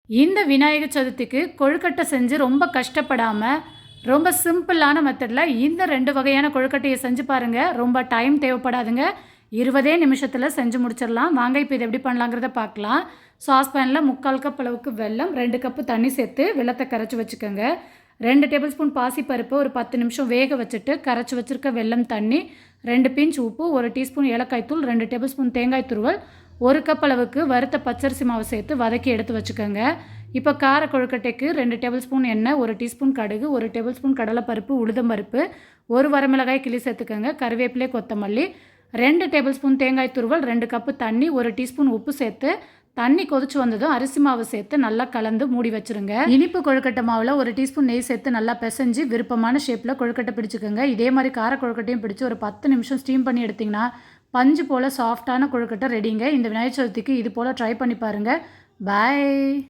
இந்த விநாயகர் சதுர்த்திக்கு கொழுக்கட்டை செஞ்சு ரொம்ப கஷ்டப்படாமல் ரொம்ப சிம்பிளான மெத்தடில் இந்த 2 வகையான கொழுக்கட்டையை செஞ்சு பாருங்கள். ரொம்ப டைம் தேவைப்படாதுங்க. 20 நிமிஷத்தில் செஞ்சு முடிச்சிடலாம். வாங்க இப்போ இது எப்படி பண்ணலாங்கிறத பார்க்கலாம். சாஸ்பேனில் 3/4 கப் அளவுக்கு வெல்லம், 2 கப்பு தண்ணி சேர்த்து வெல்லத்தை கரைச்சி வச்சுக்கோங்க. 2 டேபிள் ஸ்பூன் பாசிப்பருப்பு ஒரு 10 நிமிஷம் வேக வச்சுட்டு கரைச்சி வச்சுருக்க வெல்லம் தண்ணி, 2 பிஞ்ச் உப்பு, 1 டீஸ்பூன் ஏலக்காய் தூள், 2 டேபிள் ஸ்பூன் தேங்காய் துருவல், 1 கப் அளவுக்கு வறுத்த பச்சரிசி மாவு சேர்த்து வதக்கி எடுத்து வச்சுக்கோங்க. இப்போ கார கொழுக்கட்டைக்கு 2 டேபிள் ஸ்பூன் எண்ணெய், 1 டீஸ்பூன் கடுகு, 1 டேபிள் ஸ்பூன் கடலைப்பருப்பு, உளுந்தம்பருப்பு, 1 வரமிளகாய் கிள்ளி சேர்த்துக்கோங்க. கருவேப்பிலை, கொத்தமல்லி, 2 டேபிள் ஸ்பூன் தேங்காய் துருவல், 2 கப்பு தண்ணி, 1 டீஸ்பூன் உப்பு சேர்த்து தண்ணி கொதிச்சு வந்ததும் அரிசி மாவு சேர்த்து நல்லா கலந்து மூடி வச்சுருங்க. இனிப்பு கொழுக்கட்டை மாவில் 1 டீஸ்பூன் நெய் சேர்த்து நல்லா பிசைஞ்சு விருப்பமான ஷேப்பில் கொழுக்கட்டை பிடிச்சிக்கோங்க. இதே மாதிரி கார கொழுக்கட்டையும் பிடிச்சி ஒரு 10 நிமிஷம் ஸ்டீம் பண்ணி எடுத்திங்கன்னா பஞ்சு போல் சாஃப்டான கொழுக்கட்டை ரெடிங்க. இந்த விநாயகர் சதுர்த்திக்கு இது போல் ட்ரை பண்ணி பாருங்கள். பாய்.